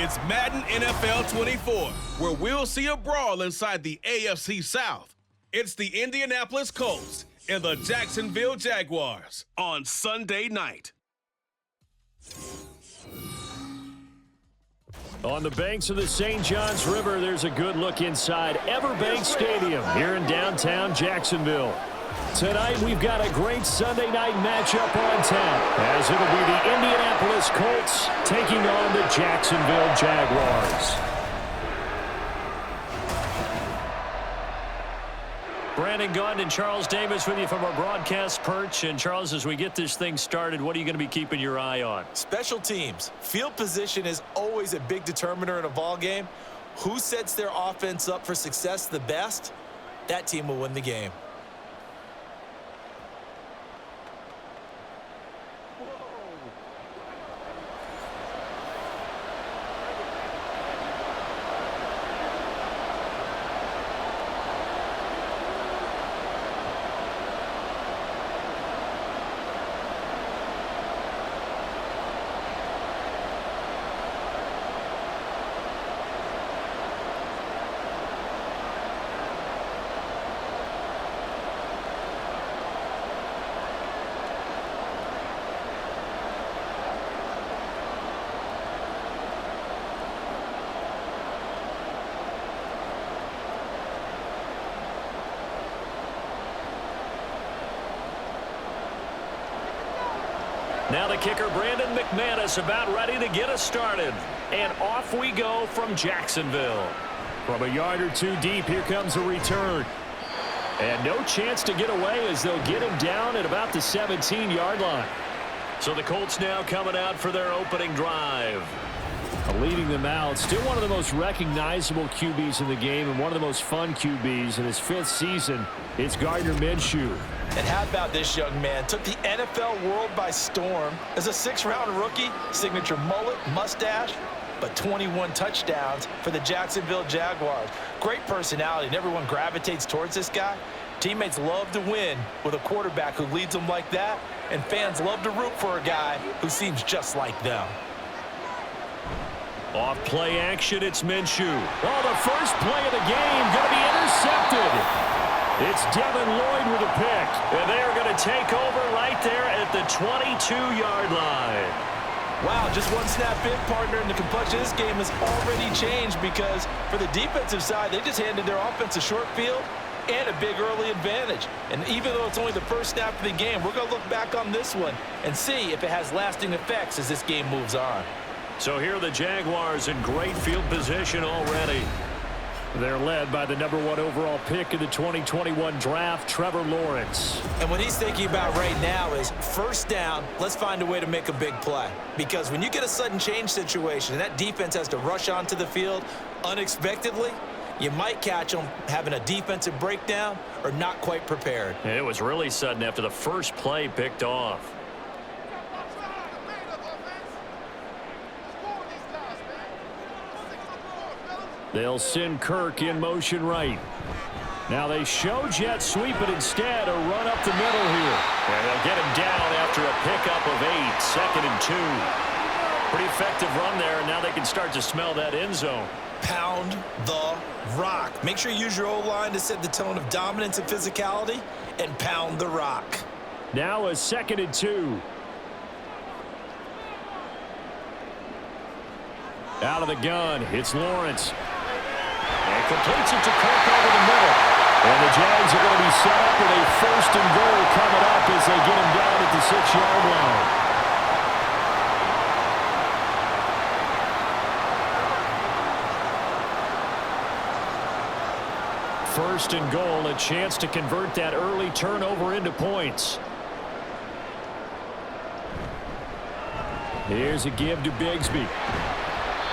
It's Madden NFL 24, where we'll see a brawl inside the AFC South. It's the Indianapolis Colts and the Jacksonville Jaguars on Sunday night. On the banks of the St. Johns River, there's a good look inside Everbank Stadium here in downtown Jacksonville. Tonight, we've got a great Sunday night matchup on tap, as it'll be the Indianapolis Colts taking on the Jacksonville Jaguars. Brandon Gunn and Charles Davis with you from our broadcast perch. And Charles, as we get this thing started, what are you going to be keeping your eye on? Special teams. Field position is always a big determiner in a ball game. Who sets their offense up for success the best? That team will win the game. Now the kicker, Brandon McManus, about ready to get us started. And off we go from Jacksonville. From a yard or two deep, here comes a return. And no chance to get away as they'll get him down at about the 17-yard line. So the Colts now coming out for their opening drive. Leading them out, still one of the most recognizable QBs in the game and one of the most fun QBs in his 5th season. It's Gardner Minshew. And how about this young man? Took the NFL world by storm. As a 6th-round rookie, signature mullet, mustache, but 21 touchdowns for the Jacksonville Jaguars. Great personality, and everyone gravitates towards this guy. Teammates love to win with a quarterback who leads them like that, and fans love to root for a guy who seems just like them. Off play action, it's Minshew. Oh, the first play of the game going to be intercepted. It's Devin Lloyd with a pick. And they're going to take over right there at the 22-yard line. Wow, just one snap in, partner, and the complexion of this game has already changed because for the defensive side, they just handed their offense a short field and a big early advantage. And even though it's only the first snap of the game, we're going to look back on this one and see if it has lasting effects as this game moves on. So here are the Jaguars in great field position already. They're led by the #1 overall pick in the 2021 draft, Trevor Lawrence. And what he's thinking about right now is first down, let's find a way to make a big play. Because when you get a sudden change situation and that defense has to rush onto the field unexpectedly, you might catch them having a defensive breakdown or not quite prepared. It was really sudden after the first play picked off. They'll send Kirk in motion right. Now they show jet sweep, but instead a run up the middle here. And they'll get him down after a pickup of 8, 2nd and 2. Pretty effective run there, and now they can start to smell that end zone. Pound the rock. Make sure you use your O-line to set the tone of dominance and physicality, and pound the rock. Now a 2nd and 2. Out of the gun, it's Lawrence. And completes it to Kirk over the middle. And the Jags are going to be set up with a 1st and goal coming up as they get him down at the 6-yard line. First and goal, a chance to convert that early turnover into points. Here's a give to Bigsby.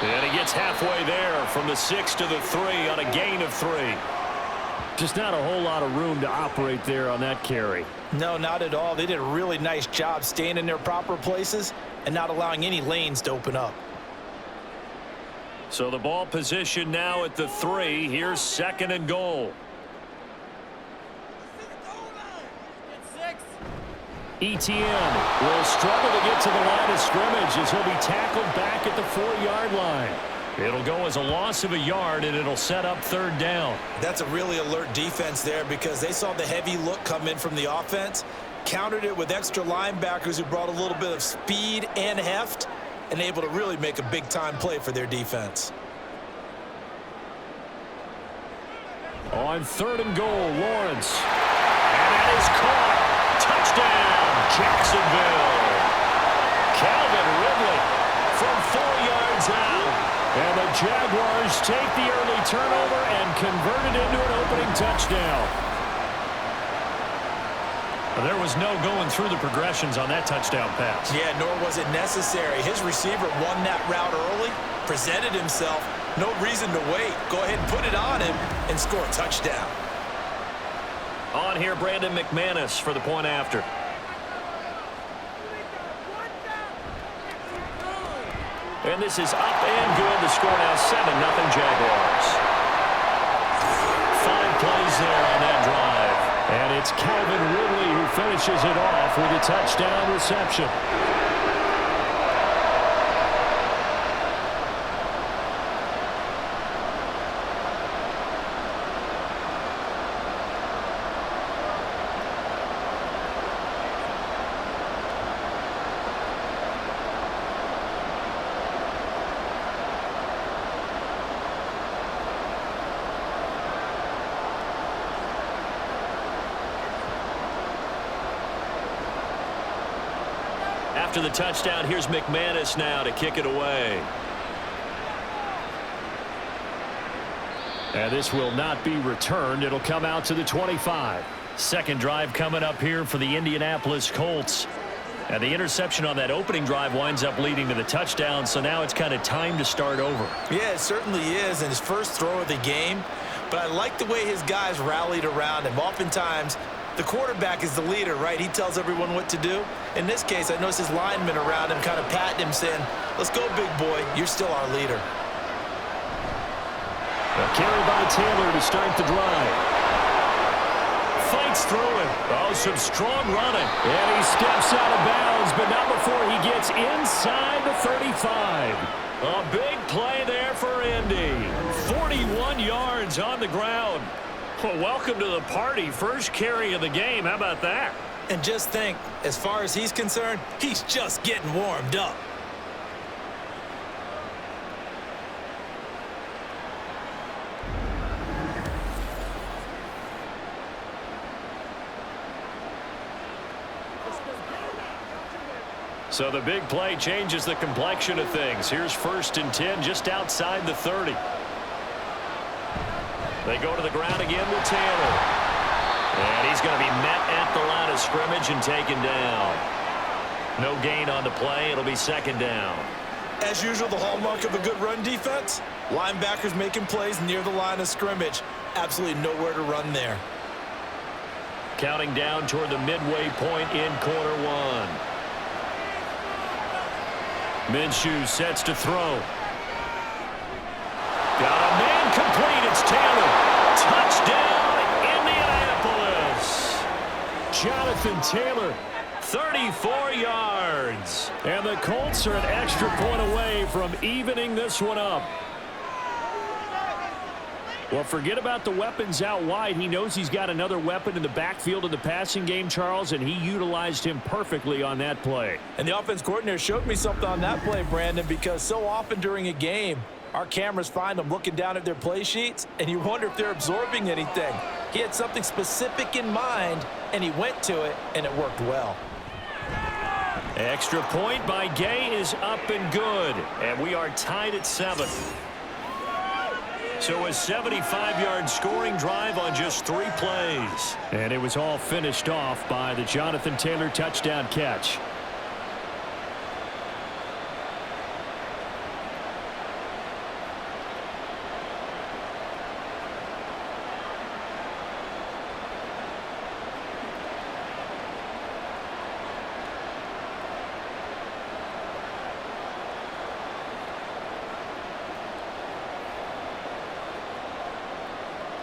And he gets halfway there from the 6 to the 3 on a gain of 3. Just not a whole lot of room to operate there on that carry. No, not at all. They did a really nice job staying in their proper places and not allowing any lanes to open up. So the ball position now at the 3. Here's 2nd and goal. Etienne will struggle to get to the line of scrimmage as he'll be tackled back at the 4-yard line. It'll go as a loss of a yard, and it'll set up third down. That's a really alert defense there because they saw the heavy look come in from the offense, countered it with extra linebackers who brought a little bit of speed and heft, and able to really make a big-time play for their defense. On 3rd and goal, Lawrence. And that is caught. Touchdown, Jacksonville. Calvin Ridley from 4 yards out. And the Jaguars take the early turnover and convert it into an opening touchdown. There was no going through the progressions on that touchdown pass. Yeah, nor was it necessary. His receiver won that route early, presented himself. No reason to wait. Go ahead and put it on him and score a touchdown. On here, Brandon McManus for the point after. And this is up and good. The score now 7-0 Jaguars. 5 plays there on that drive. And it's Calvin Ridley who finishes it off with a touchdown reception. After the touchdown, here's McManus now to kick it away. And this will not be returned. It'll come out to the 25. Second drive coming up here for the Indianapolis Colts. And the interception on that opening drive winds up leading to the touchdown, so now it's kind of time to start over. Yeah, it certainly is, and his first throw of the game. But I like the way his guys rallied around him. Oftentimes, the quarterback is the leader, right? He tells everyone what to do. In this case, I noticed his linemen around him kind of patting him, saying, let's go, big boy. You're still our leader. A carry by Taylor to start the drive. Fights through it. Oh, some strong running. And he steps out of bounds, but not before he gets inside the 35. A big play there for Indy. 41 yards on the ground. Well, welcome to the party. First carry of the game. How about that? And just think, as far as he's concerned, he's just getting warmed up. So the big play changes the complexion of things. Here's 1st and 10 just outside the 30. They go to the ground again with Taylor. And he's going to be met at the line of scrimmage and taken down. No gain on the play. It'll be 2nd down. As usual, the hallmark of a good run defense, linebackers making plays near the line of scrimmage. Absolutely nowhere to run there. Counting down toward the midway point in quarter 1. Minshew sets to throw. Got a man complete. It's Taylor. Touchdown, Indianapolis. Jonathan Taylor, 34 yards. And the Colts are an extra point away from evening this one up. Well, forget about the weapons out wide. He knows he's got another weapon in the backfield of the passing game, Charles, and he utilized him perfectly on that play. And the offense coordinator showed me something on that play, Brandon, because so often during a game, our cameras find them looking down at their play sheets, and you wonder if they're absorbing anything. He had something specific in mind, and he went to it, and it worked well. Extra point by Gay is up and good, and we are tied at 7. So a 75-yard scoring drive on just 3 plays. And it was all finished off by the Jonathan Taylor touchdown catch.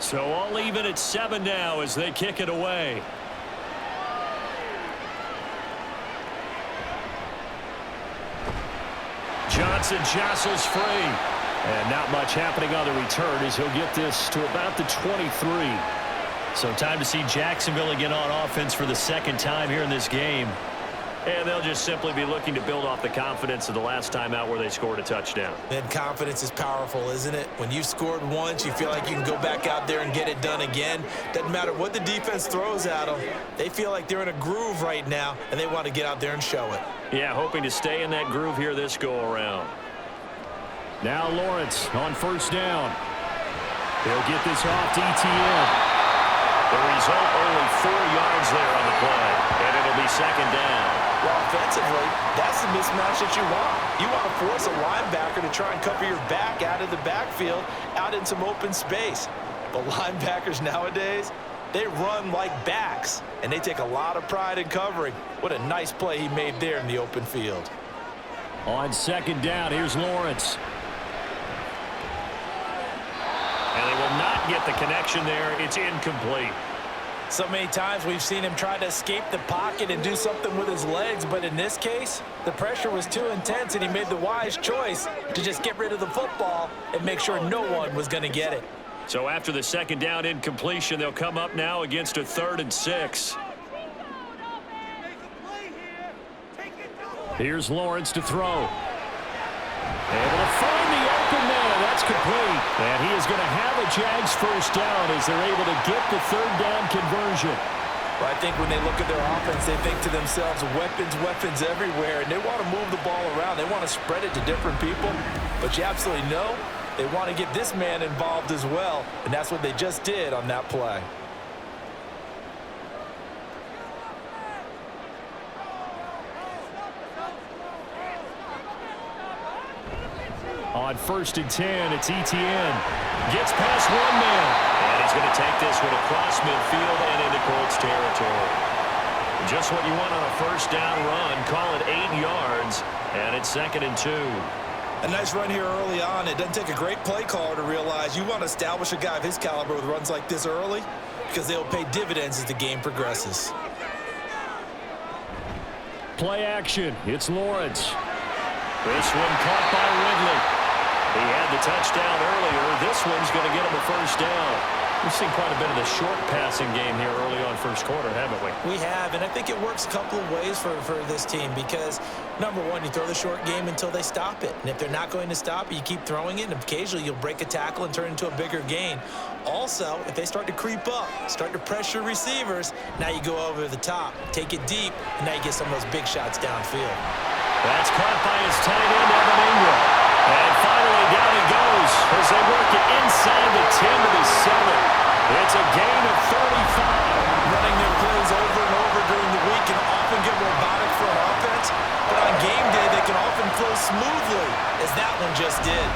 So all even at 7 now as they kick it away. Johnson jostles free. And not much happening on the return as he'll get this to about the 23. So time to see Jacksonville again on offense for the second time here in this game. And they'll just simply be looking to build off the confidence of the last time out where they scored a touchdown. And confidence is powerful, isn't it? When you've scored once, you feel like you can go back out there and get it done again. Doesn't matter what the defense throws at them. They feel like they're in a groove right now, and they want to get out there and show it. Yeah, hoping to stay in that groove here this go-around. Now Lawrence on first down. He'll get this off to ETN. The result, only 4 yards there on the play, and it'll be second down. Well, offensively, that's the mismatch that you want. You want to force a linebacker to try and cover your back out of the backfield, out in some open space. But linebackers nowadays, they run like backs, and they take a lot of pride in covering. What a nice play he made there in the open field. On second down, here's Lawrence. And they will not get the connection there. It's incomplete. So many times we've seen him try to escape the pocket and do something with his legs, but in this case, the pressure was too intense, and he made the wise choice to just get rid of the football and make sure no one was going to get it. So after the second down incompletion, they'll come up now against a 3rd and 6. Here's Lawrence to throw. Able to find the open man. That's complete. And he is going to have a Jags first down as they're able to get the 3rd down conversion. Well, I think when they look at their offense, they think to themselves, weapons everywhere, and they want to move the ball around. They want to spread it to different people. But you absolutely know they want to get this man involved as well, and that's what they just did on that play. On 1st and 10, it's ETN. Gets past one man. And he's going to take this one across midfield and into Colts territory. Just what you want on a first down run. Call it 8 yards, and it's 2nd and 2. A nice run here early on. It doesn't take a great play caller to realize you want to establish a guy of his caliber with runs like this early because they'll pay dividends as the game progresses. Play action. It's Lawrence. This one caught by Ridley. He had the touchdown earlier. This one's going to get him a first down. We've seen quite a bit of the short passing game here early on first quarter, haven't we? We have, and I think it works a couple of ways for this team because, number one, you throw the short game until they stop it. And if they're not going to stop it, you keep throwing it, and occasionally you'll break a tackle and turn it into a bigger gain. Also, if they start to creep up, start to pressure receivers, now you go over the top, take it deep, and now you get some of those big shots downfield. That's caught by his tight end, Evan Ingram. And finally, down he goes as they work it inside the 10 to the 7. It's a gain of 35. Running their plays over and over during the week can often get robotic for an offense, but on game day, they can often flow smoothly, as that one just did.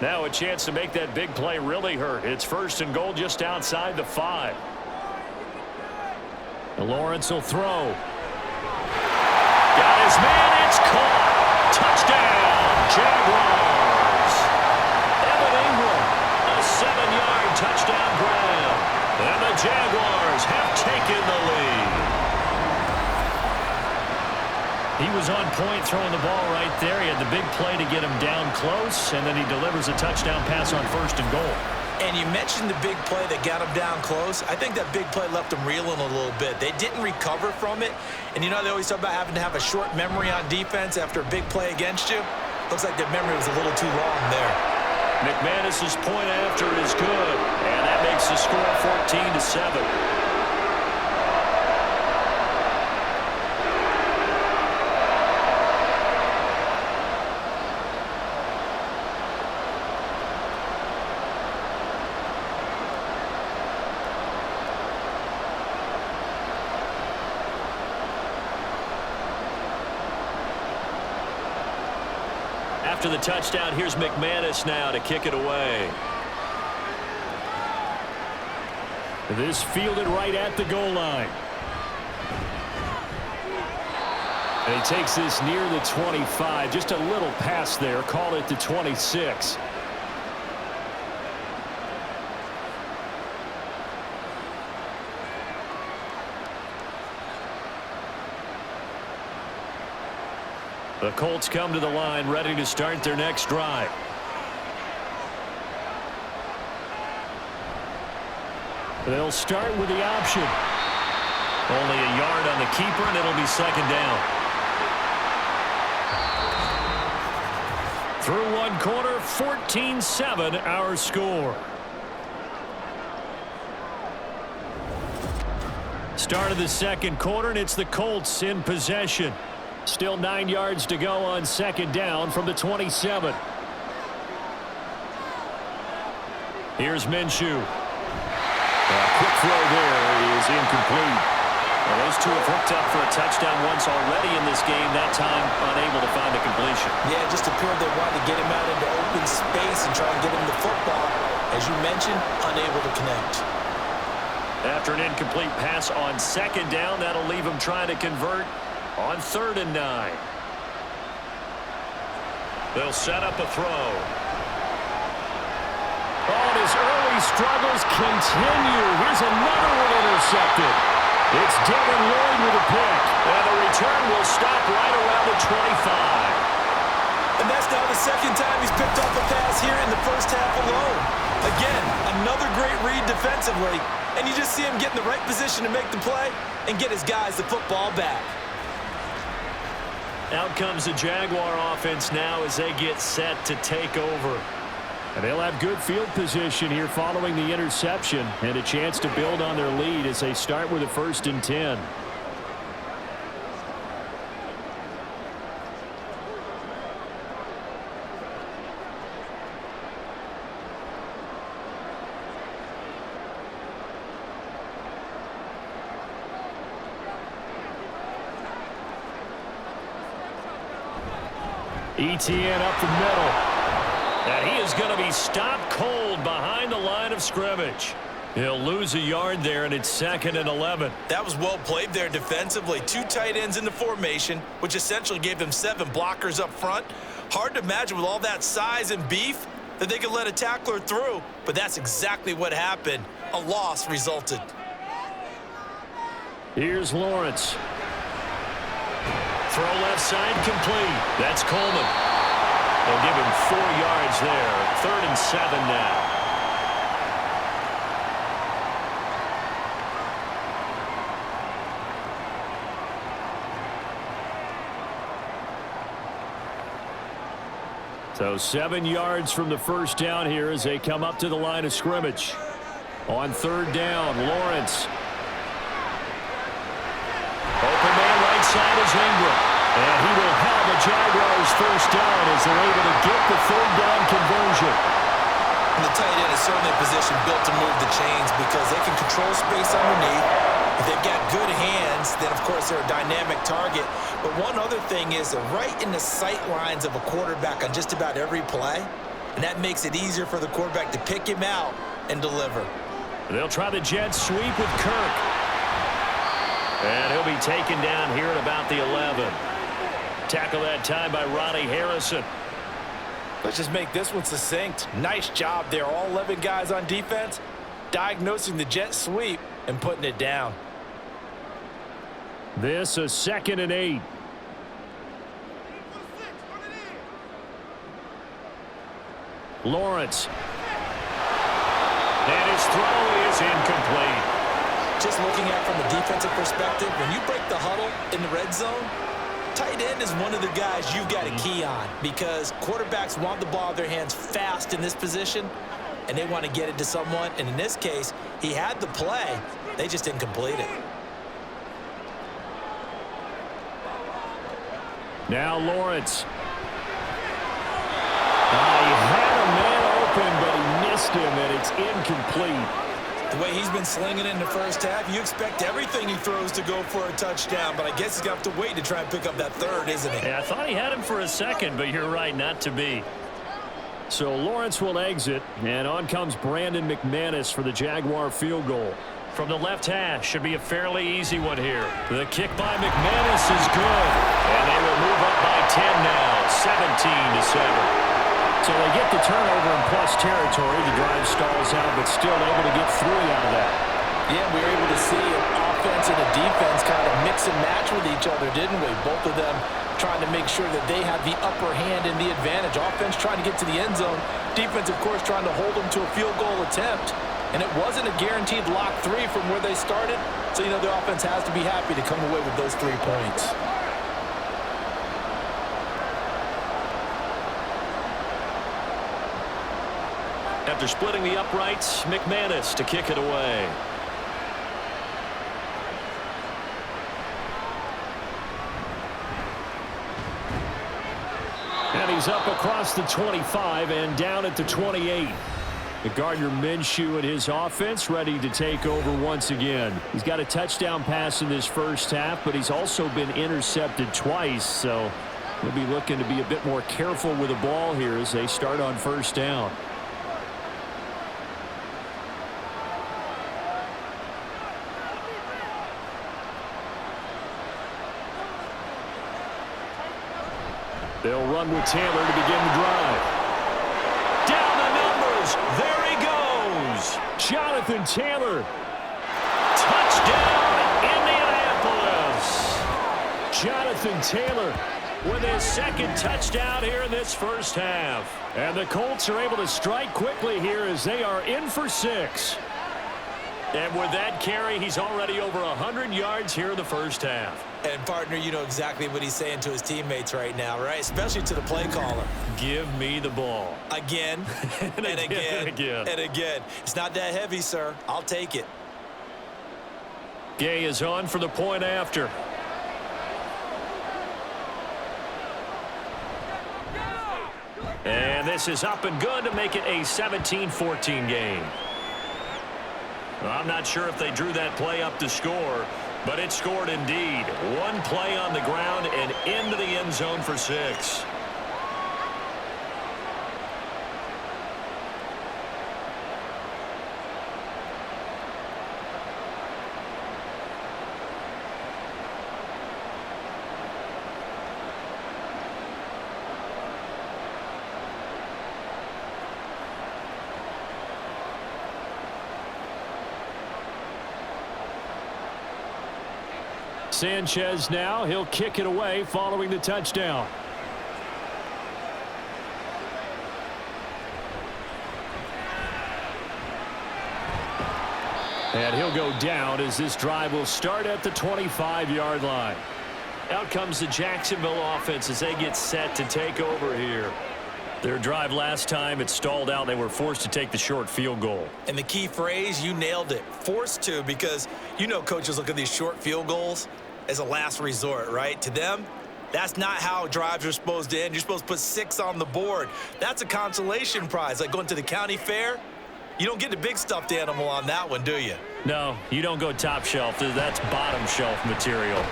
Now a chance to make that big play really hurt. It's 1st and goal just outside the 5. Lawrence will throw. Got his man. It's caught. Touchdown, Jaguars. Evan Ingram, a 7-yard touchdown grab. And the Jaguars have taken the lead. He was on point throwing the ball right there. He had the big play to get him down close, and then he delivers a touchdown pass on 1st and goal. And you mentioned the big play that got him down close. I think that big play left him reeling a little bit. They didn't recover from it. And you know they always talk about having to have a short memory on defense after a big play against you. Looks like their memory was a little too long there. McManus's point after is good, and that makes the score 14 to 7. After the touchdown, here's McManus now to kick it away. This fielded right at the goal line. And he takes this near the 25. Just a little pass there. Call it the 26. The Colts come to the line ready to start their next drive. They'll start with the option. Only a yard on the keeper, and it'll be second down. Through one quarter, 14-7 our score. Start of the second quarter, and it's the Colts in possession. Still 9 yards to go on second down from the 27. Here's Minshew. A quick throw there is incomplete. Well, those two have hooked up for a touchdown once already in this game, that time unable to find a completion. Yeah, just appeared they wanted to get him out into open space and try and get him the football. As you mentioned, unable to connect. After an incomplete pass on second down, that'll leave him trying to convert on 3rd and 9. They'll set up a throw. Oh, his early struggles continue. Here's another one intercepted. It's Devin Lloyd with a pick. And the return will stop right around the 25. And that's now the second time he's picked off a pass here in the first half alone. Again, another great read defensively. And you just see him get in the right position to make the play and get his guys the football back. Out comes the Jaguar offense now as they get set to take over. And they'll have good field position here following the interception and a chance to build on their lead as they start with a 1st and 10. ETN up the middle. And he is going to be stopped cold behind the line of scrimmage. He'll lose a yard there, and it's 2nd and 11. That was well played there defensively. 2 tight ends in the formation, which essentially gave them 7 blockers up front. Hard to imagine with all that size and beef that they could let a tackler through, but that's exactly what happened. A loss resulted. Here's Lawrence. Throw left side complete. That's Coleman. They'll give him 4 yards there. 3rd and 7 now. So 7 yards from the first down here as they come up to the line of scrimmage. On 3rd down, Lawrence. Open man right side is Ingram. And he will have the Jaguars first down as they're able to get the 3rd down conversion. And the tight end is certainly a position built to move the chains because they can control space underneath. If they've got good hands, then of course they're a dynamic target. But one other thing is they're right in the sight lines of a quarterback on just about every play. And that makes it easier for the quarterback to pick him out and deliver. They'll try the jet sweep with Kirk. And he'll be taken down here at about the 11. Tackle that time by Ronnie Harrison. Let's just make this one succinct. Nice job there. All 11 guys on defense diagnosing the jet sweep and putting it down. This a 2nd and 8. Lawrence. And his throw is incomplete. Just looking at it from a defensive perspective, when you break the huddle in the red zone, tight end is one of the guys you've got to key on because quarterbacks want the ball in their hands fast in this position, and they want to get it to someone. And in this case, he had the play. They just didn't complete it. Now Lawrence. He had a man open, but he missed him, and it's incomplete. The way he's been slinging in the first half, you expect everything he throws to go for a touchdown, but I guess he's going to have to wait to try and pick up that 3rd, isn't he? Yeah, I thought he had him for a second, but you're right, not to be. So Lawrence will exit, and on comes Brandon McManus for the Jaguar field goal. From the left hash, should be a fairly easy one here. The kick by McManus is good, and they will move up by 10 now, 17-7. So they get the turnover in plus territory. The drive stalls out, but still able to get 3 out of that. Yeah, we were able to see an offense offense and the defense kind of mix and match with each other, didn't we? Both of them trying to make sure that they have the upper hand and the advantage. Offense trying to get to the end zone. Defense, of course, trying to hold them to a field goal attempt. And it wasn't a guaranteed lock 3 from where they started. So, you know, the offense has to be happy to come away with those 3 points. After splitting the uprights, McManus to kick it away. And he's up across the 25 and down at the 28. Gardner Minshew and his offense ready to take over once again. He's got a touchdown pass in this first half, but he's also been intercepted twice, so he'll be looking to be a bit more careful with the ball here as they start on first down. They'll run with Taylor to begin the drive. Down the numbers. There he goes. Jonathan Taylor. Touchdown, Indianapolis. Jonathan Taylor with his second touchdown here in this first half. And the Colts are able to strike quickly here as they are in for 6. And with that carry, he's already over 100 yards here in the first half. And, partner, you know exactly what he's saying to his teammates right now, right? Especially to the play caller. Give me the ball. Again, and again, and again. It's not that heavy, sir. I'll take it. Gay is on for the point after. And this is up and good to make it a 17-14 game. Well, I'm not sure if they drew that play up to score, but it scored indeed. One play on the ground and into the end zone for 6. Sanchez now, he'll kick it away following the touchdown. And he'll go down as this drive will start at the 25-yard line. Out comes the Jacksonville offense as they get set to take over here. Their drive last time, it stalled out. They were forced to take the short field goal. And the key phrase, you nailed it. Forced to, because you know coaches look at these short field goals as a last resort, right? To them, that's not how drives are supposed to end. You're supposed to put 6 on the board. That's a consolation prize, like going to the county fair. You don't get the big stuffed animal on that one, do you? No, you don't go top shelf. That's bottom shelf material.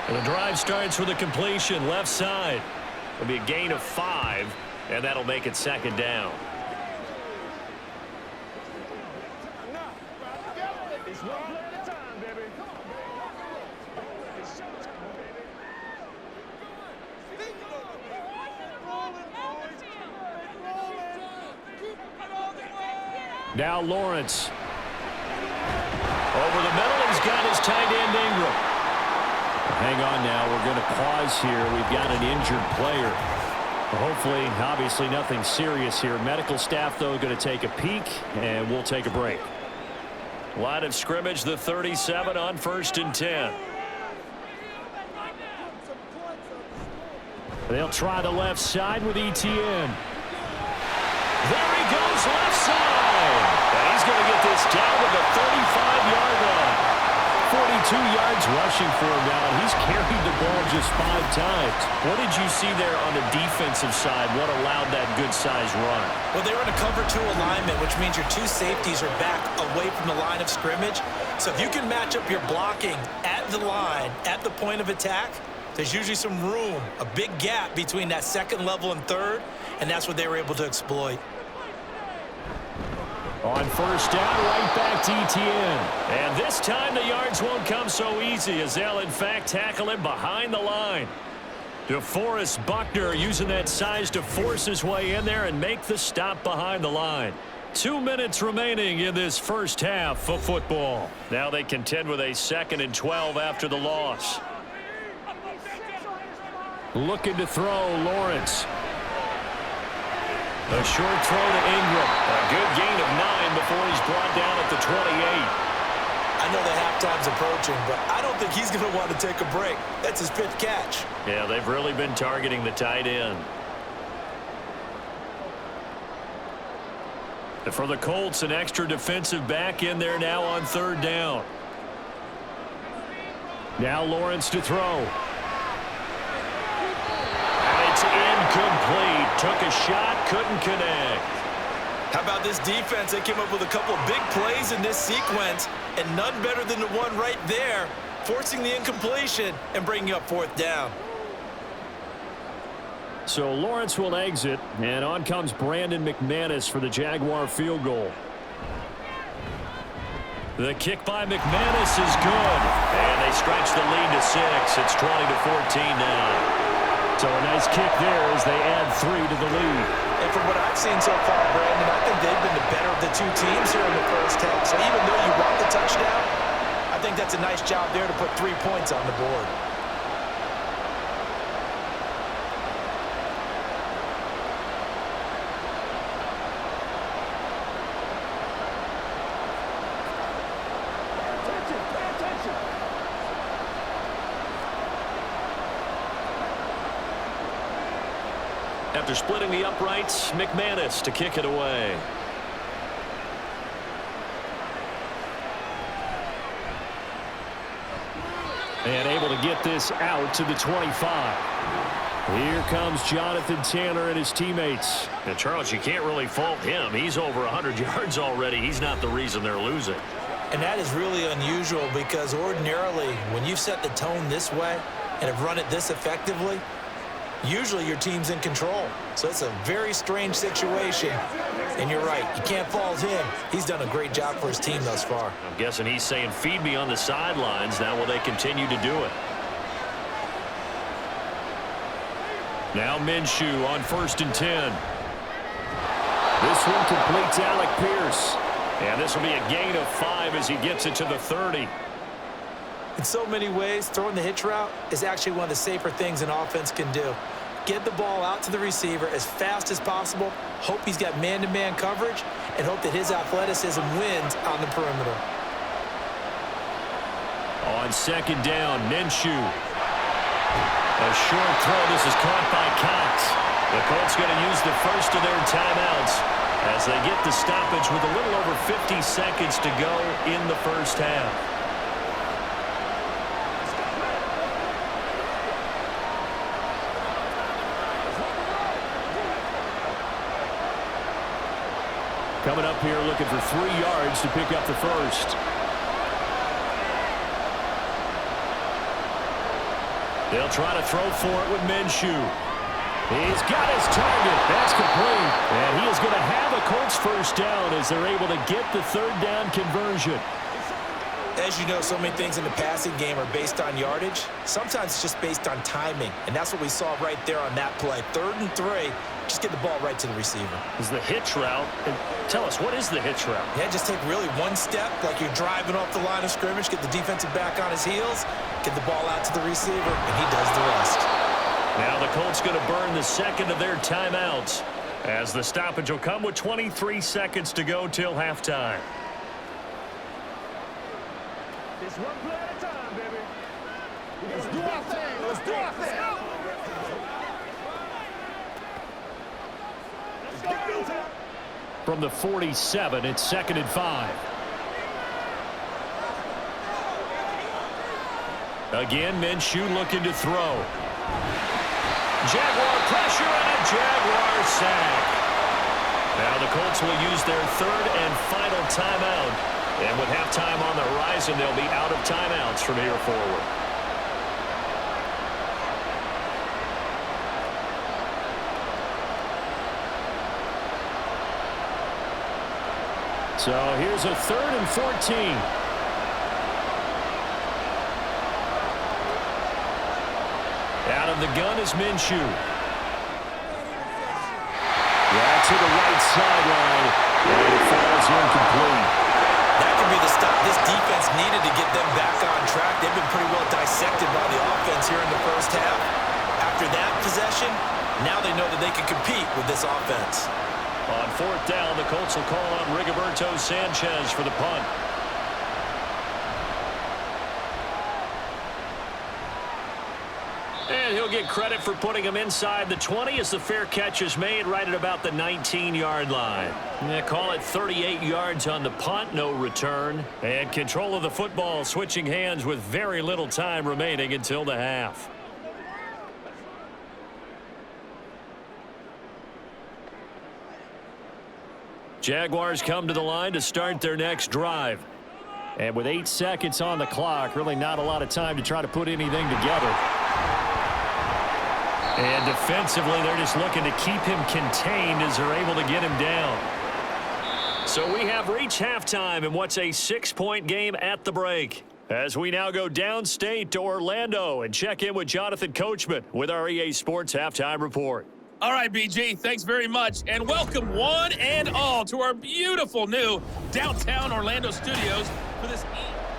And the drive starts with a completion left side. It'll be a gain of 5, and that'll make it second down. Now Lawrence. Over the middle, he's got his tight end Ingram. Hang on now, we're going to pause here. We've got an injured player. Hopefully, obviously nothing serious here. Medical staff, though, going to take a peek, and we'll take a break. Line of scrimmage, the 37 on 1st and 10. They'll try the left side with ETN. There he goes, left side. And he's going to get this down to the 35-yard line. 42 yards rushing for him now, and he's carried the ball just 5 times. What did you see there on the defensive side? What allowed that good-sized run? Well, they were in a cover 2 alignment, which means your 2 safeties are back away from the line of scrimmage. So if you can match up your blocking at the line, at the point of attack, there's usually some room, a big gap between that second level and third, and that's what they were able to exploit. On first down, right back to ETN. And this time the yards won't come so easy as they'll, in fact, tackle him behind the line. DeForest Buckner using that size to force his way in there and make the stop behind the line. 2 minutes remaining in this first half of football. Now they contend with a 2nd and 12 after the loss. Looking to throw, Lawrence. A short throw to Ingram. A good gain of 9 before he's brought down at the 28. I know the halftime's approaching, but I don't think he's going to want to take a break. That's his 5th catch. Yeah, they've really been targeting the tight end. And for the Colts, an extra defensive back in there now on 3rd down. Now Lawrence to throw. And it's incomplete. Took a shot, couldn't connect. How about this defense? They came up with a couple of big plays in this sequence, and none better than the one right there, forcing the incompletion and bringing up 4th down. So Lawrence will exit, and on comes Brandon McManus for the Jaguar field goal. The kick by McManus is good, and they stretch the lead to 6. It's 20-14 now. So a nice kick there as they add 3 to the lead. And from what I've seen so far, Brandon, I think they've been the better of the 2 teams here in the first half. So even though you want the touchdown, I think that's a nice job there to put 3 points on the board. After splitting the uprights, McManus to kick it away. And able to get this out to the 25. Here comes Jonathan Tanner and his teammates. And Charles, you can't really fault him. He's over 100 yards already. He's not the reason they're losing. And that is really unusual because ordinarily, when you've set the tone this way and have run it this effectively, usually your team's in control. So it's a very strange situation. And you're right, you can't fault him. He's done a great job for his team thus far. I'm guessing he's saying, feed me on the sidelines. Now will they continue to do it? Now Minshew on 1st and 10. This one completes Alec Pierce. And this will be a gain of 5 as he gets it to the 30. In so many ways, throwing the hitch route is actually one of the safer things an offense can do. Get the ball out to the receiver as fast as possible, hope he's got man-to-man coverage, and hope that his athleticism wins on the perimeter. On 2nd down, Minshew. A short throw. This is caught by Cox. The Colts going to use the first of their timeouts as they get the stoppage with a little over 50 seconds to go in the first half. Coming up here looking for 3 yards to pick up the first. They'll try to throw for it with Minshew. He's got his target. That's complete. And he is going to have a Colts first down as they're able to get the 3rd down conversion. As you know, so many things in the passing game are based on yardage. Sometimes it's just based on timing. And that's what we saw right there on that play. 3rd and 3. Just get the ball right to the receiver. Is the hitch route. And tell us, what is the hitch route? Yeah, just take really one step, like you're driving off the line of scrimmage, get the defensive back on his heels, get the ball out to the receiver, and he does the rest. Now the Colts going to burn the 2nd of their timeouts as the stoppage will come with 23 seconds to go till halftime. It's one play at a time, baby. Let's do our thing. Let's do our thing. From the 47, it's 2nd and 5. Again, Minshew looking to throw. Jaguar pressure and a Jaguar sack. Now the Colts will use their 3rd and final timeout. And with halftime on the horizon, they'll be out of timeouts from here forward. So here's a 3rd and 14. Out of the gun is Minshew. Right to the right sideline, and it falls incomplete. That could be the stop this defense needed to get them back on track. They've been pretty well dissected by the offense here in the first half. After that possession, now they know that they can compete with this offense. On fourth down, the Colts will call on Rigoberto Sanchez for the punt. And he'll get credit for putting him inside the 20 as the fair catch is made right at about the 19-yard line. They call it 38 yards on the punt, no return. And control of the football switching hands with very little time remaining until the half. Jaguars come to the line to start their next drive. And with 8 seconds on the clock, really not a lot of time to try to put anything together. And defensively, they're just looking to keep him contained as they're able to get him down. So we have reached halftime in what's a 6-point game at the break. As we now go downstate to Orlando and check in with Jonathan Coachman with our EA Sports Halftime Report. All right, BG, thanks very much, and welcome one and all to our beautiful new downtown Orlando studios for this.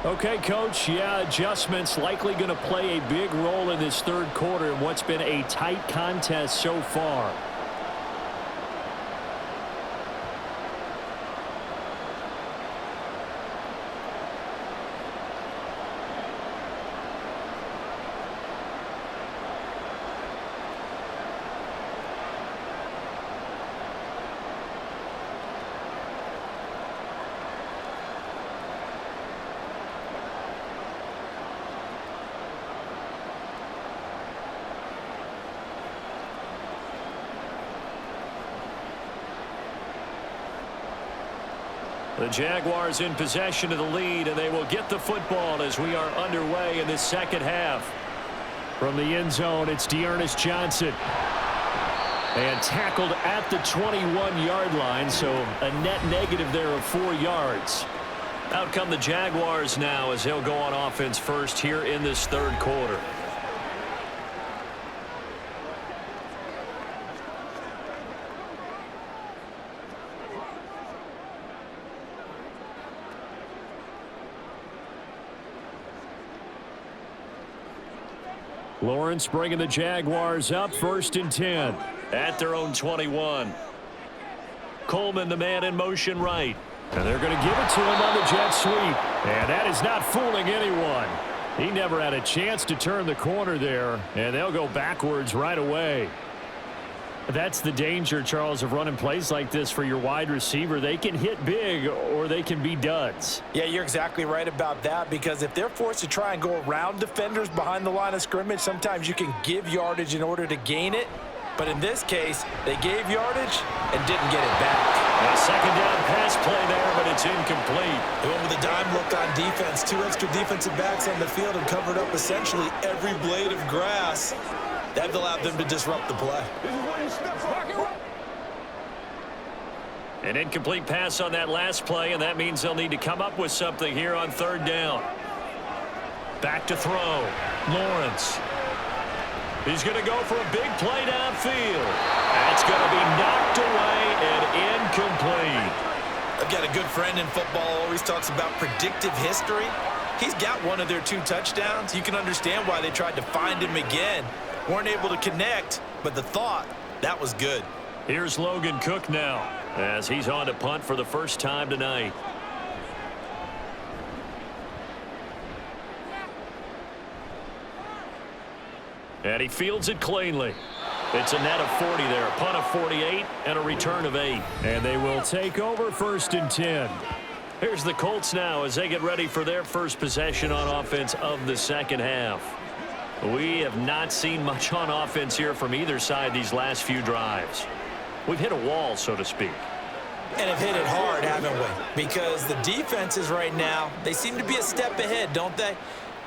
Okay, Coach, adjustments likely going to play a big role in this third quarter in what's been a tight contest so far. The Jaguars in possession of the lead, and they will get the football as we are underway in this second half. From the end zone, it's Dearness Johnson. And tackled at the 21-yard line, so a net negative there of 4 yards. Out come the Jaguars now as they'll go on offense first here in this third quarter. Lawrence bringing the Jaguars up, 1st and 10 at their own 21. Coleman, the man in motion right. And they're going to give it to him on the jet sweep. And that is not fooling anyone. He never had a chance to turn the corner there, and they'll go backwards right away. That's the danger, Charles, of running plays like this for your wide receiver. They can hit big or they can be duds. Yeah, you're exactly right about that, because if they're forced to try and go around defenders behind the line of scrimmage, sometimes you can give yardage in order to gain it. But in this case, they gave yardage and didn't get it back. A second down pass play there, but it's incomplete. They went with a dime look on defense. 2 extra defensive backs on the field and covered up essentially every blade of grass. That allowed them to disrupt the play. An incomplete pass on that last play, and that means they'll need to come up with something here on 3rd down. Back to throw. Lawrence. He's going to go for a big play downfield. That's going to be knocked away and incomplete. I've got a good friend in football, always talks about predictive history. He's got one of their 2 touchdowns. You can understand why they tried to find him again. Weren't able to connect, but the thought, that was good. Here's Logan Cook now as he's on to punt for the first time tonight. And he fields it cleanly. It's a net of 40 there, a punt of 48 and a return of 8. And they will take over 1st and 10. Here's the Colts now as they get ready for their first possession on offense of the second half. We have not seen much on offense here from either side these last few drives. We've hit a wall, so to speak. And have hit it hard, haven't we? Because the defenses right now, they seem to be a step ahead, don't they?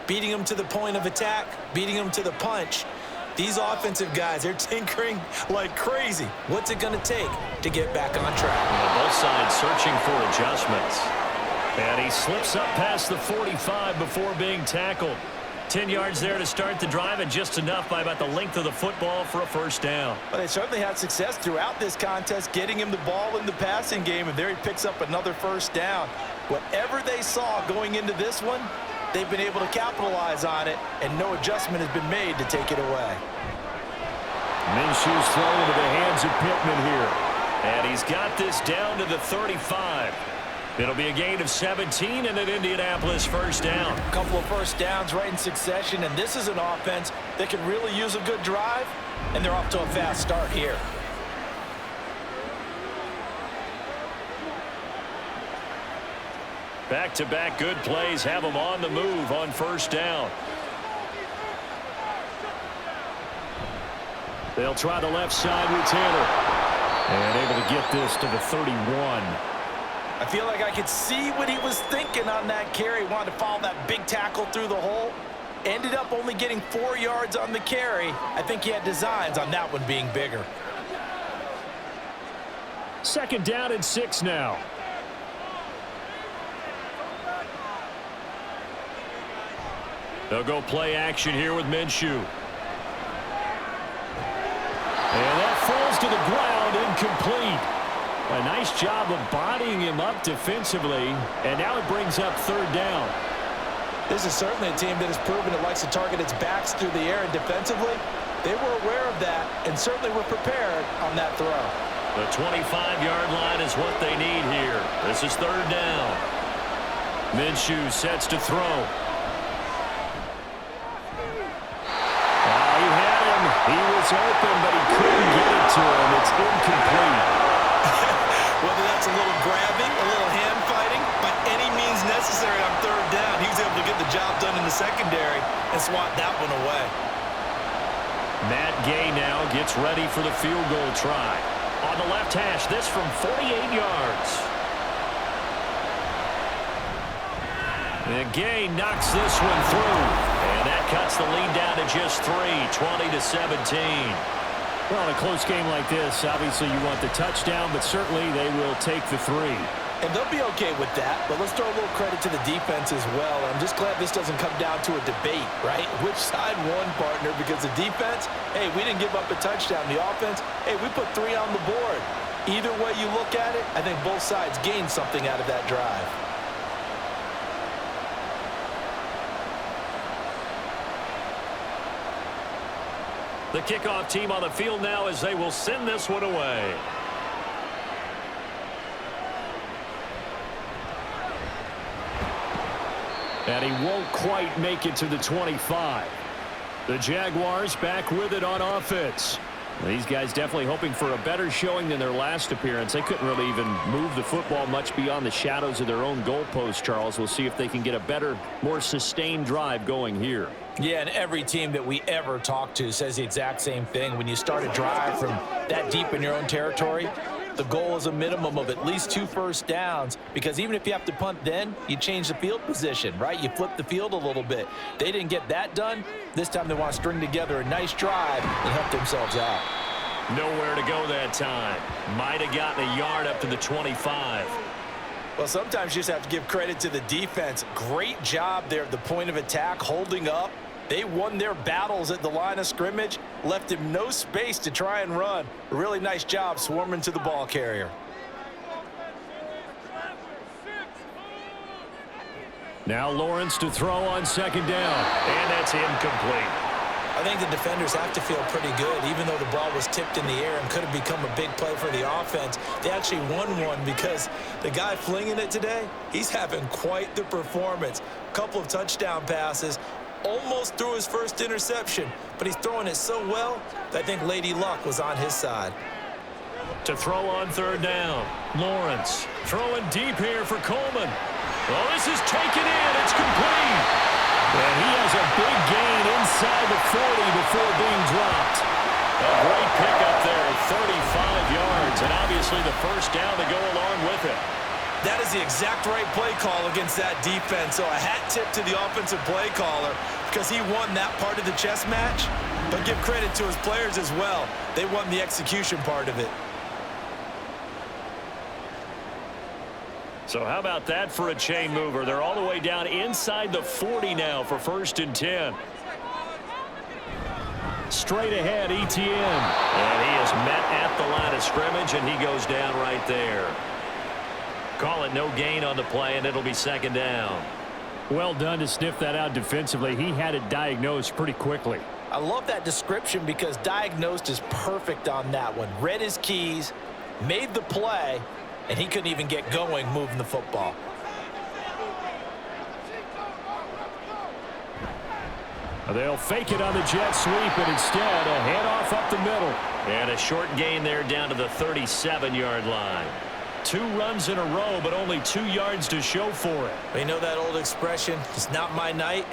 Beating them to the point of attack, beating them to the punch. These offensive guys, they're tinkering like crazy. What's it going to take to get back on track? Both sides searching for adjustments. And he slips up past the 45 before being tackled. 10 yards there to start the drive, and just enough by about the length of the football for a first down. Well, they certainly had success throughout this contest, getting him the ball in the passing game, and there he picks up another first down. Whatever they saw going into this one, they've been able to capitalize on it, and no adjustment has been made to take it away. Minshew's throw into the hands of Pittman here. And he's got this down to the 35. It'll be a gain of 17 and an Indianapolis first down. A couple of first downs right in succession, and this is an offense that can really use a good drive, and they're off to a fast start here. Back-to-back good plays have them on the move on first down. They'll try the left side with Taylor. And able to get this to the 31. I feel like I could see what he was thinking on that carry. Wanted to follow that big tackle through the hole. Ended up only getting 4 yards on the carry. I think he had designs on that one being bigger. Second down and 6 now. They'll go play action here with Minshew. And that falls to the ground, incomplete. A nice job of bodying him up defensively, and now it brings up third down. This is certainly a team that has proven it likes to target its backs through the air, and defensively, they were aware of that and certainly were prepared on that throw. The 25-yard line is what they need here. This is third down. Minshew sets to throw. He had him. He was open, but he couldn't get it to him. It's incomplete. Whether that's a little grabbing, a little hand fighting, by any means necessary on third down, he was able to get the job done in the secondary and swat that one away. Matt Gay now gets ready for the field goal try. On the left hash, this from 48 yards. And Gay knocks this one through. And that cuts the lead down to just 3, 20-17. Well, in a close game like this, obviously you want the touchdown, but certainly they will take the 3. And they'll be okay with that, but let's throw a little credit to the defense as well. I'm just glad this doesn't come down to a debate, right? Which side won, partner? Because the defense, hey, we didn't give up a touchdown. The offense, hey, we put 3 on the board. Either way you look at it, I think both sides gained something out of that drive. The kickoff team on the field now as they will send this one away. And he won't quite make it to the 25. The Jaguars back with it on offense. These guys definitely hoping for a better showing than their last appearance. They couldn't really even move the football much beyond the shadows of their own goalpost, Charles. We'll see if they can get a better, more sustained drive going here. Yeah, and every team that we ever talk to says the exact same thing. When you start a drive from that deep in your own territory, the goal is a minimum of at least 2 first downs, because even if you have to punt then, you change the field position, right? You flip the field a little bit. They didn't get that done. This time they want to string together a nice drive and help themselves out. Nowhere to go that time. Might have gotten a yard up to the 25. Well, sometimes you just have to give credit to the defense. Great job there at the point of attack, holding up. They won their battles at the line of scrimmage, left him no space to try and run. A really nice job swarming to the ball carrier. Now Lawrence to throw on second down. And that's incomplete. I think the defenders have to feel pretty good. Even though the ball was tipped in the air and could have become a big play for the offense, they actually won one because the guy flinging it today, he's having quite the performance. A couple of touchdown passes. Almost threw his first interception, but he's throwing it so well that I think Lady Luck was on his side. To throw on third down, Lawrence throwing deep here for Coleman. Well, this is taken in. It's complete. And he has a big gain inside the 40 before being dropped. A great pickup there, 35 yards, and obviously the first down to go along with it. That is the exact right play call against that defense. So a hat tip to the offensive play caller because he won that part of the chess match. But give credit to his players as well. They won the execution part of it. So how about that for a chain mover? They're all the way down inside the 40 now for 1st and 10. Straight ahead, Etienne. And he is met at the line of scrimmage, and he goes down right there. Call it no gain on the play, and it'll be 2nd down. Well done to sniff that out defensively. He had it diagnosed pretty quickly. I love that description because diagnosed is perfect on that one. Read his keys, made the play, and he couldn't even get going moving the football. They'll fake it on the jet sweep, and instead a handoff up the middle. And a short gain there down to the 37-yard line. 2 runs in a row, but only 2 yards to show for it. You know that old expression, it's not my night?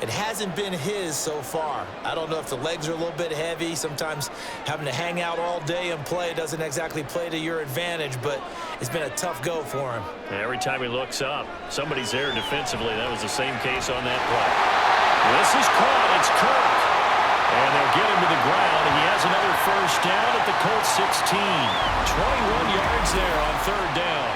It hasn't been his so far. I don't know if the legs are a little bit heavy. Sometimes having to hang out all day and play doesn't exactly play to your advantage, but it's been a tough go for him. Every time he looks up, somebody's there defensively. That was the same case on that play. This is caught. It's Kirk. And they'll get him to the ground. He has another 1st down at the Colts 16. 21 yards there on 3rd down.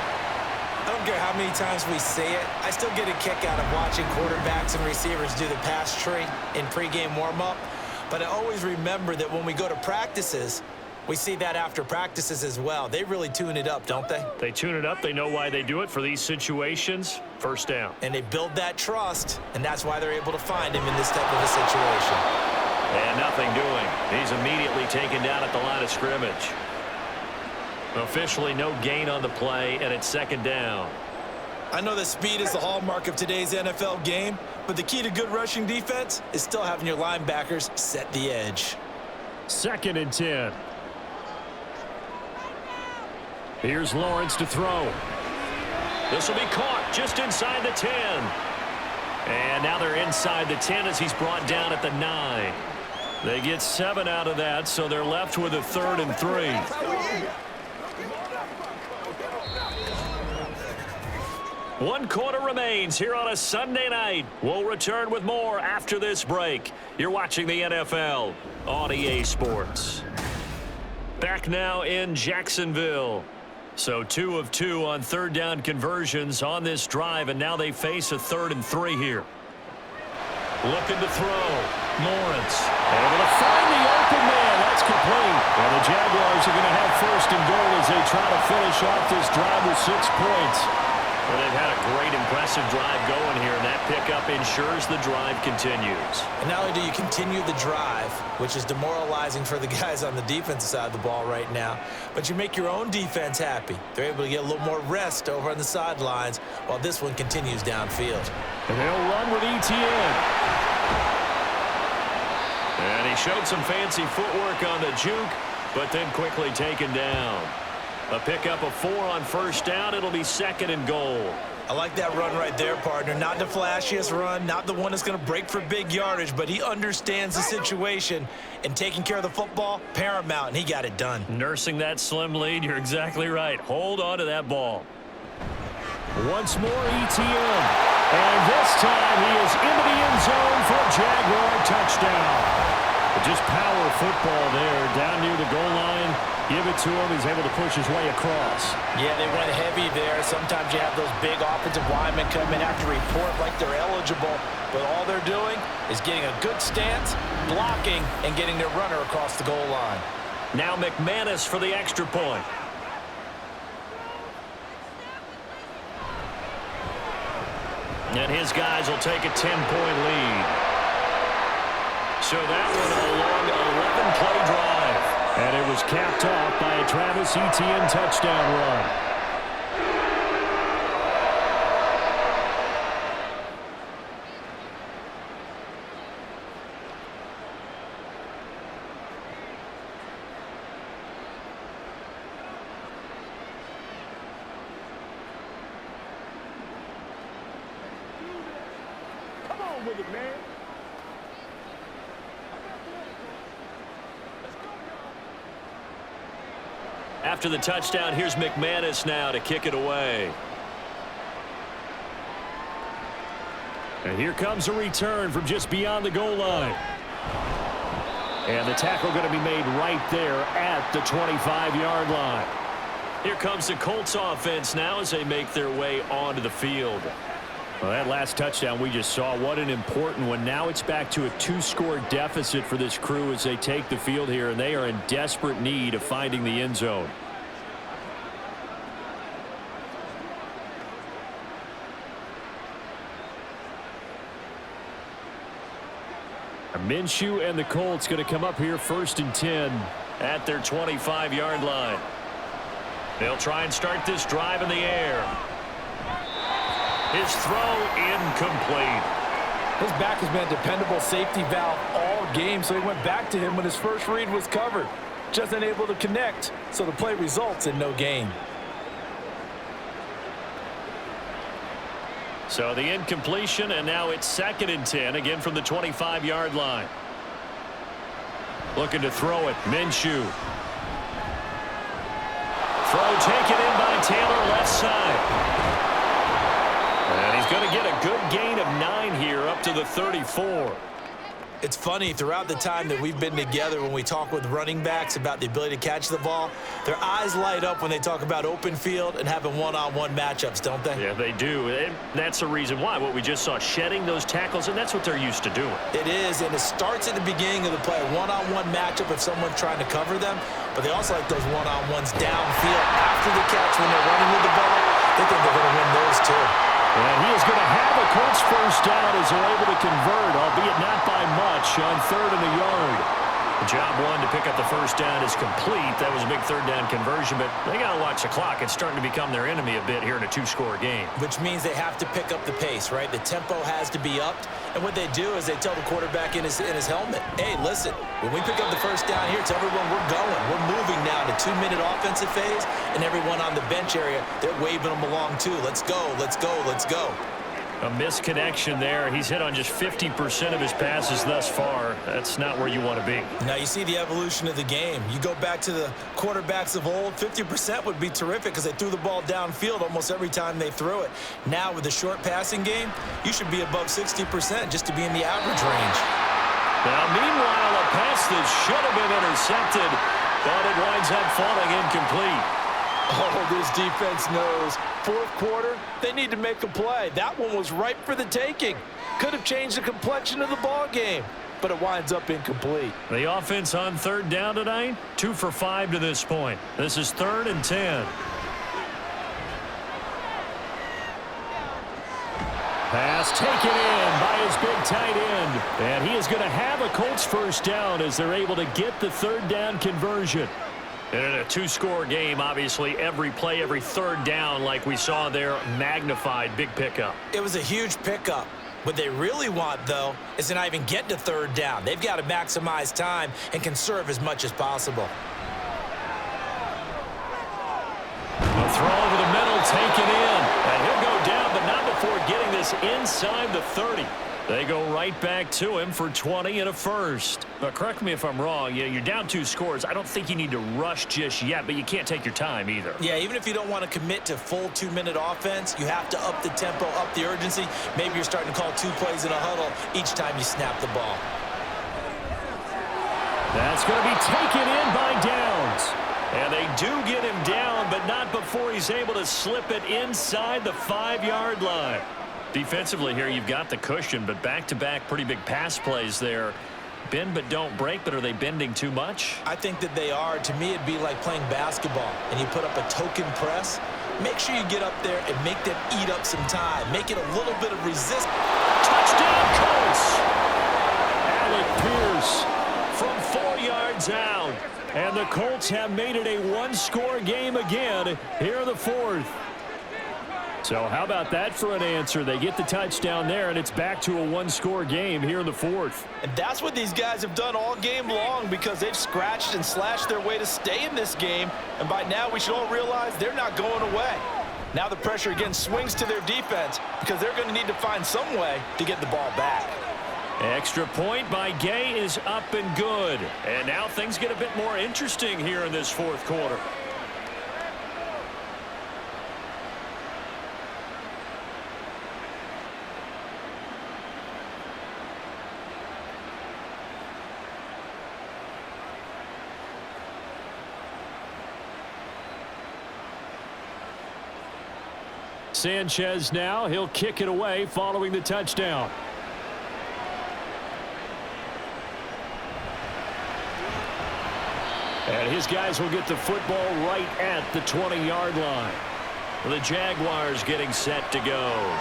I don't care how many times we say it, I still get a kick out of watching quarterbacks and receivers do the pass tree in pregame warm-up. But I always remember that when we go to practices, we see that after practices as well. They really tune it up, don't they? They tune it up. They know why they do it for these situations. 1st down. And they build that trust, and that's why they're able to find him in this type of a situation. And nothing doing. He's immediately taken down at the line of scrimmage. Officially no gain on the play, and it's 2nd down. I know that speed is the hallmark of today's NFL game, but the key to good rushing defense is still having your linebackers set the edge. 2nd and 10. Here's Lawrence to throw. This will be caught just inside the 10. And now they're inside the 10 as he's brought down at the 9. They get 7 out of that, so they're left with a 3rd and 3. 1 quarter remains here on a Sunday night. We'll return with more after this break. You're watching the NFL on EA Sports. Back now in Jacksonville. So 2 of 2 on 3rd down conversions on this drive, and now they face a 3rd and 3 here. Looking to throw. Lawrence able to find the open man. That's complete. And the Jaguars are going to have 1st and goal as they try to finish off this drive with 6 points. Well, they've had a great, impressive drive going here, and that pickup ensures the drive continues. And not only do you continue the drive, which is demoralizing for the guys on the defensive side of the ball right now, but you make your own defense happy. They're able to get a little more rest over on the sidelines while this one continues downfield. And they'll run with Etienne. And he showed some fancy footwork on the juke, but then quickly taken down. A pickup of 4 on 1st down. It'll be 2nd and goal. I like that run right there, partner. Not the flashiest run, not the one that's going to break for big yardage, but he understands the situation, and taking care of the football, paramount, and he got it done. Nursing that slim lead, you're exactly right. Hold on to that ball. Once more, Etienne. And this time he is into the end zone for a Jaguar touchdown. Just power football there, down near the goal line. Give it to him. He's able to push his way across. Yeah, they went heavy there. Sometimes you have those big offensive linemen come in after report like they're eligible, but all they're doing is getting a good stance, blocking, and getting their runner across the goal line. Now McManus for the extra point. And his guys will take a 10-point lead. So that was a long 11-play drive. And it was capped off by a Travis Etienne touchdown run. Come on with it, man. After the touchdown, here's McManus now to kick it away. And here comes a return from just beyond the goal line. And the tackle going to be made right there at the 25-yard line. Here comes the Colts offense now as they make their way onto the field. Well, that last touchdown we just saw, what an important one. Now it's back to a 2-score deficit for this crew as they take the field here, and they are in desperate need of finding the end zone. Minshew and the Colts going to come up here 1st and 10 at their 25-yard line. They'll try and start this drive in the air. His throw incomplete. His back has been a dependable safety valve all game, so he went back to him when his first read was covered. Just unable to connect, so the play results in no gain. So the incompletion, and now it's 2nd and 10, again from the 25-yard line. Looking to throw it, Minshew. Throw taken in by Taylor, left side. And he's going to get a good gain of 9 here, up to the 34. It's funny, throughout the time that we've been together, when we talk with running backs about the ability to catch the ball, their eyes light up when they talk about open field and having one-on-one matchups, don't they? Yeah, they do. And that's the reason why. What we just saw, shedding those tackles, and that's what they're used to doing. It is, and it starts at the beginning of the play, a one-on-one matchup if someone's trying to cover them, but they also like those one-on-ones downfield after the catch when they're running with the ball. They think they're going to win those too. And he is going to have a Colts first down as they're able to convert, albeit not by much, on 3rd and a yard. Job 1 to pick up the first down is complete. That was a big 3rd down conversion, but they got to watch the clock. It's starting to become their enemy a bit here in a 2-score game. Which means they have to pick up the pace, right? The tempo has to be upped, and what they do is they tell the quarterback in his helmet, hey, listen, when we pick up the first down here, tell everyone we're going. We're moving now to 2-minute offensive phase, and everyone on the bench area, they're waving them along too. Let's go, let's go, let's go. A misconnection there. He's hit on just 50% of his passes thus far. That's not where you want to be. Now you see the evolution of the game. You go back to the quarterbacks of old, 50% would be terrific because they threw the ball downfield almost every time they threw it. Now with the short passing game, you should be above 60% just to be in the average range. Now meanwhile, a pass that should have been intercepted, but it winds up falling incomplete. Oh, this defense knows. 4th quarter, they need to make a play. That one was ripe for the taking. Could have changed the complexion of the ball game, but it winds up incomplete. The offense on 3rd down tonight, 2 for 5 to this point. This is 3rd and 10. Pass taken in by his big tight end. And he is going to have a Colts first down as they're able to get the 3rd down conversion. And in a 2-score game, obviously, every play, every 3rd down, like we saw there, magnified, big pickup. It was a huge pickup. What they really want, though, is to not even get to 3rd down. They've got to maximize time and conserve as much as possible. A throw over the middle, taken in. And he'll go down, but not before getting this inside the 30. They go right back to him for 20 and a first. But correct me if I'm wrong. You're down 2 scores. I don't think you need to rush just yet, but you can't take your time either. Yeah, even if you don't want to commit to full 2-minute offense, you have to up the tempo, up the urgency. Maybe you're starting to call 2 plays in a huddle each time you snap the ball. That's going to be taken in by Downs. And they do get him down, but not before he's able to slip it inside the 5-yard line. Defensively here, you've got the cushion, but back-to-back pretty big pass plays there. Bend but don't break, but are they bending too much? I think that they are. To me, it'd be like playing basketball, and you put up a token press. Make sure you get up there and make them eat up some time. Make it a little bit of resistance. Touchdown, Colts! Alec Pierce From 4 yards out. And the Colts have made it a 1-score game again here in the 4th. So how about that for an answer? They get the touchdown there, and it's back to a 1-score game here in the 4th. And that's what these guys have done all game long because they've scratched and slashed their way to stay in this game. And by now, we should all realize they're not going away. Now the pressure again swings to their defense because they're going to need to find some way to get the ball back. Extra point by Gay is up and good. And now things get a bit more interesting here in this 4th quarter. Sanchez now. He'll kick it away following the touchdown. And his guys will get the football right at the 20-yard line. The Jaguars getting set to go.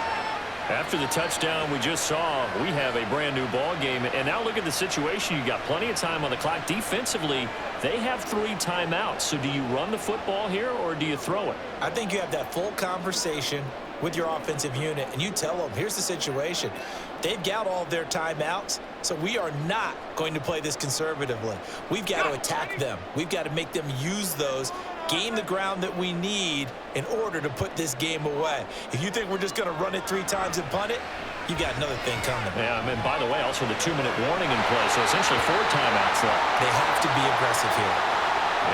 After the touchdown we just saw, we have a brand new ball game. And now look at the situation. You got plenty of time on the clock. Defensively, they have 3 timeouts. So do you run the football here or do you throw it? I think you have that full conversation with your offensive unit, and you tell them, here's the situation. They've got all their timeouts, so we are not going to play this conservatively. We've got to attack them. We've got to make them use those, gain the ground that we need in order to put this game away. If you think we're just going to run it 3 times and punt it, you got another thing coming. Yeah, I mean, by the way, also the 2-minute warning in play, so essentially 4 timeouts left. They have to be aggressive here.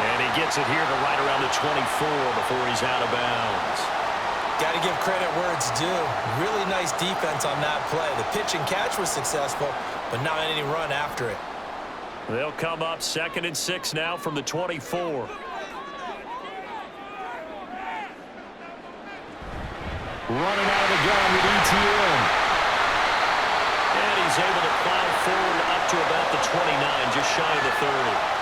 And he gets it here to right around the 24 before he's out of bounds. Got to give credit where it's due. Really nice defense on that play. The pitch and catch was successful, but not any run after it. They'll come up 2nd and 6 now from the 24. Running out of the gun with ETN. And he's able to plow forward up to about the 29, just shy of the 30.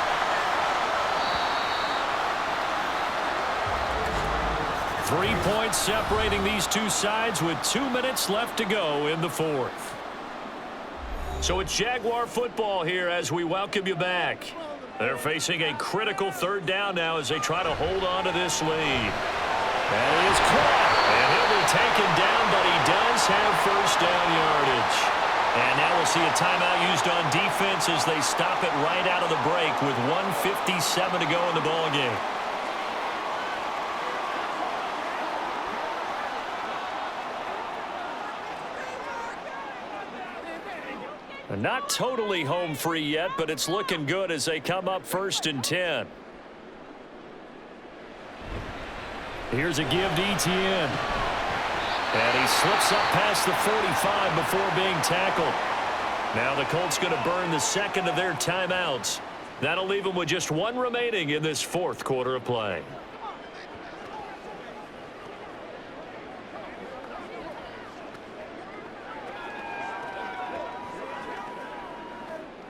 3 points separating these two sides with 2 minutes left to go in the 4th. So it's Jaguar football here as we welcome you back. They're facing a critical 3rd down now as they try to hold on to this lead. That is caught. And he'll be taken down, but he does have 1st down yardage. And now we'll see a timeout used on defense as they stop it right out of the break with 1:57 to go in the ballgame. Not totally home free yet, but it's looking good as they come up 1st and 10. Here's a give to ETN. And he slips up past the 45 before being tackled. Now the Colts going to burn the 2nd of their timeouts. That'll leave them with just 1 remaining in this 4th quarter of play.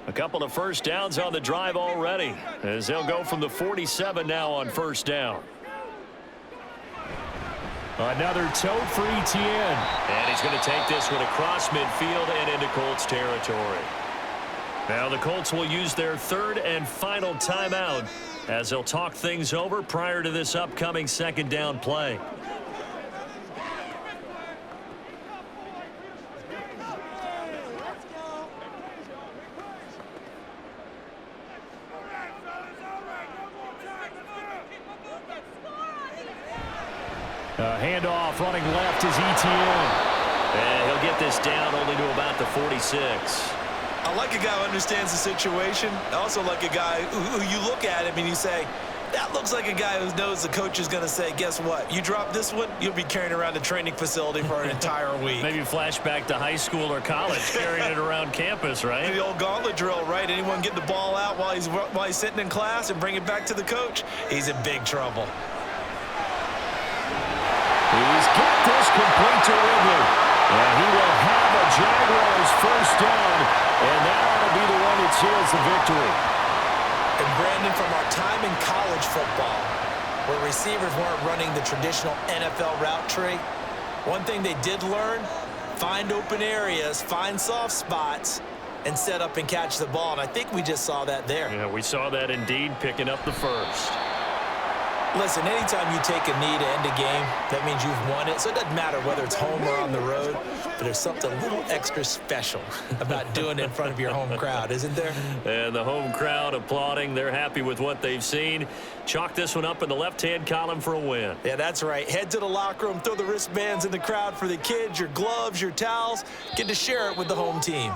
A couple of 1st downs on the drive already as they'll go from the 47 now on 1st down. Another tote for ETN. And he's going to take this one across midfield and into Colts territory. Now the Colts will use their 3rd and final timeout as they'll talk things over prior to this upcoming 2nd down play. Handoff running left is ETN. And he'll get this down only to about the 46. I like a guy who understands the situation. I also like a guy who you look at him and you say, that looks like a guy who knows the coach is going to say, guess what? You drop this one, you'll be carrying around the training facility for an entire week. Maybe flashback to high school or college, carrying it around campus, right? The old gauntlet drill, right? Anyone get the ball out while he's sitting in class and bring it back to the coach, he's in big trouble. He's got this complete to Ridley. And he will have a Jaguars 1st down. And that ought to be the one that seals the victory. And Brandon, from our time in college football, where receivers weren't running the traditional NFL route tree, one thing they did learn, find open areas, find soft spots, and set up and catch the ball. And I think we just saw that there. Yeah, we saw that indeed, picking up the 1st. Listen, anytime you take a knee to end a game, that means you've won it. So it doesn't matter whether it's home or on the road, but there's something a little extra special about doing it in front of your home crowd, isn't there? And the home crowd applauding. They're happy with what they've seen. Chalk this one up in the left-hand column for a win. Yeah, that's right. Head to the locker room, throw the wristbands in the crowd for the kids, your gloves, your towels. Get to share it with the home team.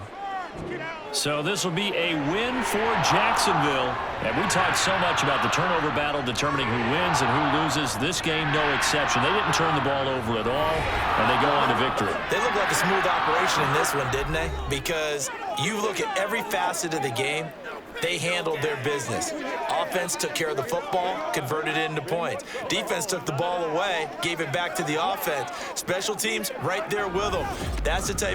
Get out. So this will be a win for Jacksonville. And we talked so much about the turnover battle determining who wins and who loses. This game, no exception. They didn't turn the ball over at all, and they go on to victory. They look like a smooth operation in this one, didn't they? Because you look at every facet of the game, they handled their business. Offense took care of the football, converted it into points. Defense took the ball away, gave it back to the offense. Special teams right there with them. That's the type